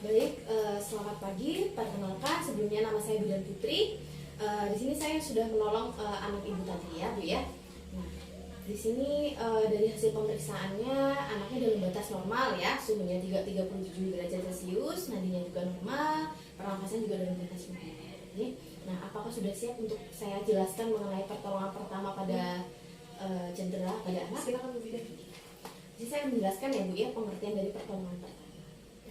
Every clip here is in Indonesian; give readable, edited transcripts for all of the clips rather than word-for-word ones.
Baik, selamat pagi. Perkenalkan, sebelumnya nama saya Bidan Putri. Di sini saya sudah menolong anak ibu tadi ya, Bu ya. Nah, di sini dari hasil pemeriksaannya anaknya dalam batas normal ya, suhunya 37 derajat Celcius, nadinya juga normal, pernafasan juga dalam batas normal. Oke. Nah, apakah sudah siap untuk saya jelaskan mengenai pertolongan pertama pada cedera pada anak? Silakan Bu Bidan. Jadi saya menjelaskan ya Bu ya pengertian dari pertolongan pertama.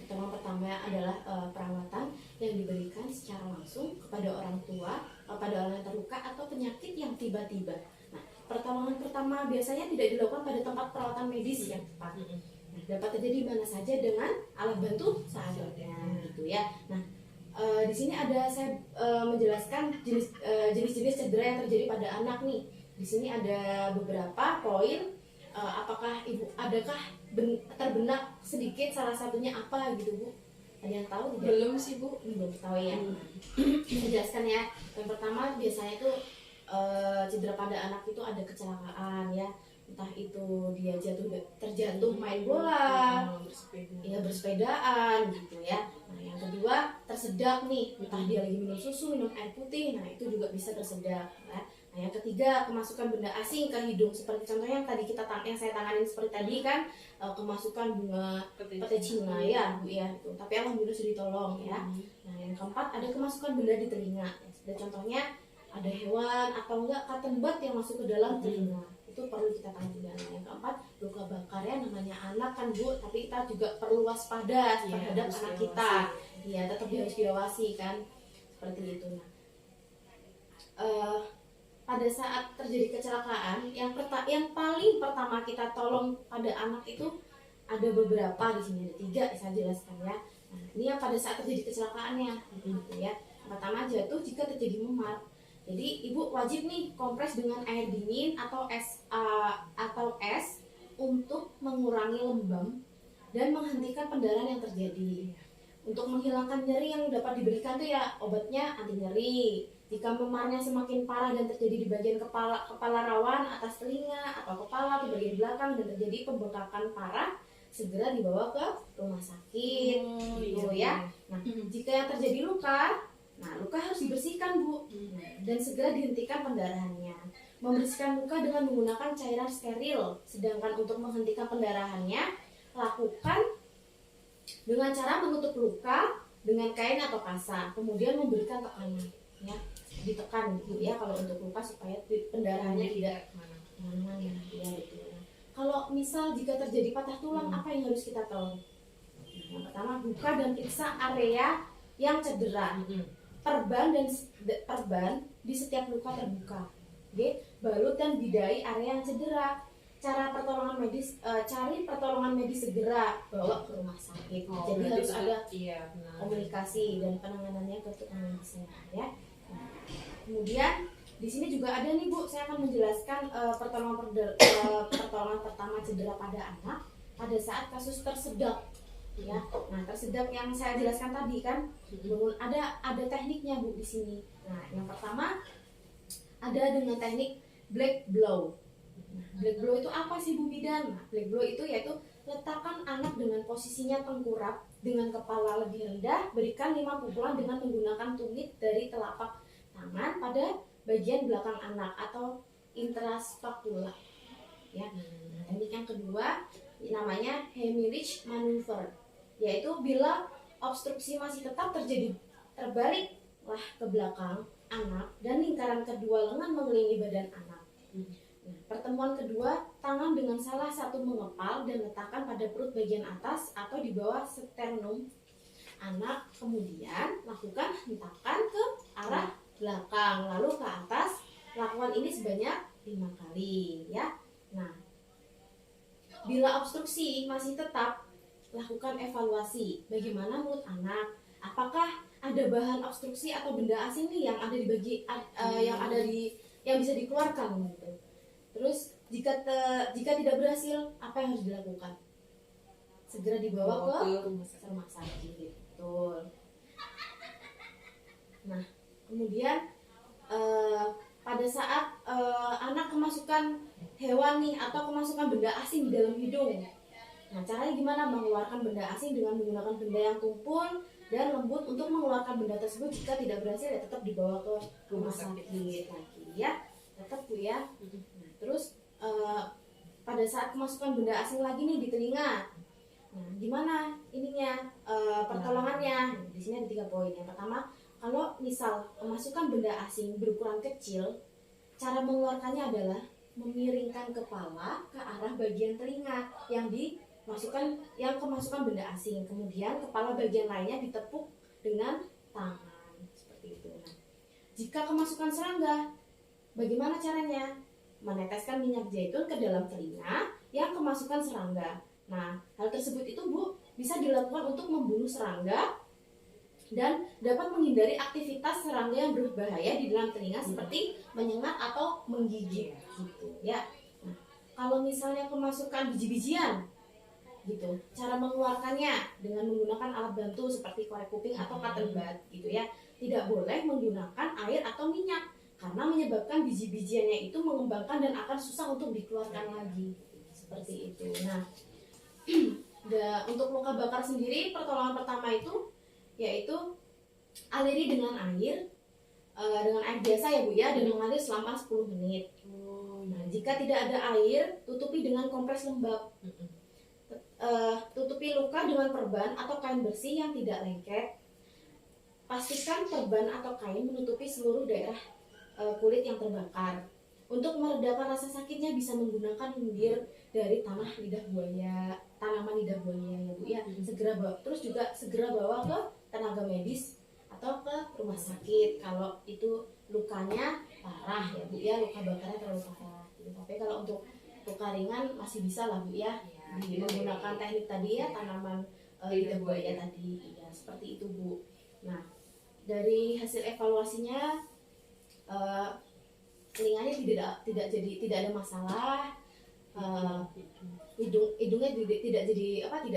Pertolongan pertama adalah perawatan yang diberikan secara langsung kepada orang tua, pada orang yang terluka atau penyakit yang tiba-tiba. Nah, pertolongan pertama biasanya tidak dilakukan pada tempat perawatan medis yang tepat. Nah, dapat terjadi mana saja dengan alat bantu seadanya, gitu ya. Nah, di sini ada saya menjelaskan jenis-jenis cedera yang terjadi pada anak nih. Di sini ada beberapa poin. Apakah ibu adakah terbenak sedikit salah satunya apa gitu Bu? Ada yang tahu tidak? Belum sih Bu. Belum tahu ya. Saya jelaskan ya. Yang pertama biasanya itu cedera pada anak itu ada kecelakaan ya. Entah itu dia terjatuh main bola, ya bersepedaan gitu ya. Nah, yang kedua tersedak nih, entah dia lagi minum susu, minum air putih, nah itu juga bisa tersedak ya. Nah, yang ketiga kemasukan benda asing ke hidung, seperti contohnya yang tadi yang saya tanganin seperti tadi kan, kemasukan bunga pete Cina ya Bu ya itu. Tapi alhamdulillah sudah ditolong ya. Nah, yang keempat ada kemasukan benda di telinga. Dan contohnya ada hewan atau enggak cotton bud yang masuk ke dalam telinga. Itu perlu kita tangani. Yang keempat luka bakar ya, namanya anak kan Bu, tapi kita juga perlu waspada terhadap anak kita. Iya, tetap harus diawasi kan, seperti itu. Nah, pada saat terjadi kecelakaan, yang paling pertama kita tolong pada anak itu ada beberapa, di sini ada 3 saya jelaskan ya. Nah, ini yang pada saat terjadi kecelakaannya gitu ya. Pertama, jatuh jika terjadi memar. Jadi ibu wajib nih kompres dengan air dingin atau es untuk mengurangi lembam dan menghentikan pendarahan yang terjadi. Untuk menghilangkan nyeri yang dapat diberikan tuh ya obatnya anti nyeri. Jika memarnya semakin parah dan terjadi di bagian kepala rawan, atas telinga atau kepala di bagian belakang dan terjadi pembengkakan parah, segera dibawa ke rumah sakit gitu ya. Nah, jika yang terjadi luka, luka harus dibersihkan Bu, dan segera dihentikan pendarahannya. Membersihkan luka dengan menggunakan cairan steril. Sedangkan untuk menghentikan pendarahannya, lakukan dengan cara menutup luka dengan kain atau kasar, kemudian memberikan tekanan ya, ditekan gitu ya kalau untuk luka supaya pendarahannya tidak kemana-mana ya gitu. Kalau misal jika terjadi patah tulang, apa yang harus kita tahu? Yang pertama, buka dan periksa area yang cedera. Perban di setiap luka terbuka. Oke, balut dan bidai area yang cedera. Cara pertolongan medis, cari pertolongan medis segera, bawa ke rumah sakit. Jadi harus ada komunikasi dan penanganannya ke tukang medisnya ya. Nah, kemudian di sini juga ada nih Bu, saya akan menjelaskan pertolongan pertama cedera pada anak pada saat kasus tersedak ya. Nah, tersedak yang saya jelaskan tadi kan, ada tekniknya Bu di sini. Nah, yang pertama ada dengan teknik black blow. Nah, black blow itu apa sih Bu Bidan? Nah, black blow itu yaitu letakkan anak dengan posisinya tengkurap dengan kepala lebih rendah, berikan 5 pukulan dengan menggunakan tumit dari telapak tangan pada bagian belakang anak atau intraspapula. Ya. Nah, teknik yang kedua namanya Heimlich maneuver, yaitu bila obstruksi masih tetap terjadi, terbaliklah ke belakang anak dan lingkaran kedua lengan mengelilingi badan anak. Nah, pertemuan kedua, tangan dengan salah satu mengepal dan letakkan pada perut bagian atas atau di bawah sternum anak, kemudian lakukan hentakan ke arah belakang lalu ke atas. Lakukan ini sebanyak 5 kali ya. Nah, bila obstruksi masih tetap, lakukan evaluasi bagaimana menurut anak, apakah ada bahan obstruksi atau benda asing nih yang ada yang bisa dikeluarkan gitu. Terus jika tidak berhasil, apa yang harus dilakukan? Segera dibawa ke rumah sakit. Betul. Nah, kemudian pada saat anak kemasukan hewan nih atau kemasukan benda asing di dalam hidung, Nah, caranya gimana? Mengeluarkan benda asing dengan menggunakan benda yang tumpul dan lembut. Untuk mengeluarkan benda tersebut jika tidak berhasil ya tetap dibawa ke rumah sakit lagi ya, tetap Bu ya. Nah, terus pada saat kemasukan benda asing lagi nih di telinga, nah gimana ininya pertolongannya? Di sini ada 3 poin. Yang pertama, kalau misal kemasukan benda asing berukuran kecil, cara mengeluarkannya adalah memiringkan kepala ke arah bagian telinga yang kemasukan benda asing. Kemudian kepala bagian lainnya ditepuk dengan tangan seperti itu. Nah, jika kemasukan serangga, bagaimana caranya? Meneteskan minyak zaitun ke dalam telinga yang kemasukan serangga. Nah, hal tersebut itu Bu bisa dilakukan untuk membunuh serangga dan dapat menghindari aktivitas serangga yang berbahaya di dalam telinga seperti menyengat atau menggigit gitu ya. Nah, kalau misalnya kemasukan biji-bijian gitu, cara mengeluarkannya dengan menggunakan alat bantu seperti korek kuping atau cotton bud gitu ya. Tidak boleh menggunakan air atau minyak karena menyebabkan biji-bijiannya itu mengembangkan dan akan susah untuk dikeluarkan lagi seperti itu. Nah, untuk luka bakar sendiri pertolongan pertama itu yaitu aliri dengan air biasa ya Bu ya, dan mengalir selama 10 menit. Nah, jika tidak ada air, tutupi dengan kompres lembab. Tutupi luka dengan perban atau kain bersih yang tidak lengket. Pastikan perban atau kain menutupi seluruh daerah kulit yang terbakar. Untuk meredakan rasa sakitnya bisa menggunakan lendir dari tanaman lidah buaya ya Bu ya. Segera bawa ke tenaga medis atau ke rumah sakit kalau itu lukanya parah ya Bu ya, luka bakarnya terlalu parah gitu. Tapi kalau untuk luka ringan masih bisa lah Bu ya, menggunakan teknik tadi ya, tanaman lidah buaya tadi ya, seperti itu Bu. Nah, dari hasil evaluasinya telinganya tidak ada masalah, hidungnya tidak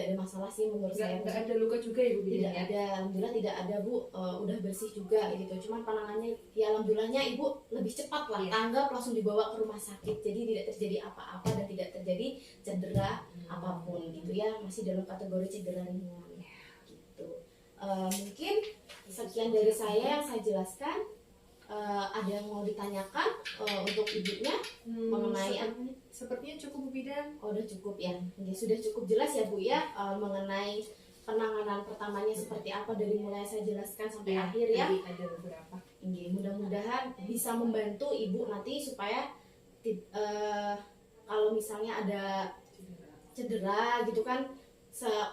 ada masalah sih menurut saya. Nggak ada luka juga ya Bu? Tidak ada, alhamdulillah tidak ada Bu. Udah bersih juga gitu. Cuman penanganannya ya alhamdulillahnya Ibu lebih cepat lah, tanggap langsung dibawa ke rumah sakit. Jadi tidak terjadi apa-apa dan tidak terjadi cedera apapun gitu ya. Masih dalam kategori cedera ringan gitu. Mungkin sekian dari saya yang saya jelaskan. Ada yang mau ditanyakan untuk ibunya mengenai sepertinya cukup Bu Bidan. Oh, udah cukup ya. Sudah cukup jelas ya Bu ya mengenai penanganan pertamanya seperti apa dari mulai saya jelaskan sampai akhir ya. Ada beberapa. Mudah-mudahan bisa membantu ibu nanti supaya kalau misalnya ada cedera gitu kan,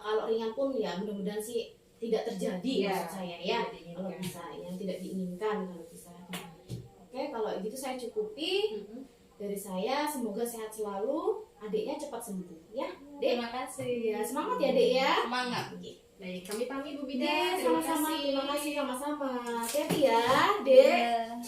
kalau ringan pun ya mudah-mudahan sih tidak terjadi maksud saya ya. Kalau bisa yang tidak diinginkan kalau bisa. Oke, kalau gitu saya cukupi dari saya. Semoga sehat selalu, adiknya cepat sembuh ya. Dek, Terima kasih. Ya, semangat ya Dek ya. Semangat. Baik, kami pamit Bu Bidan. Dek, sama-sama. Terima kasih sama-sama. Hati-hati ya, Dek.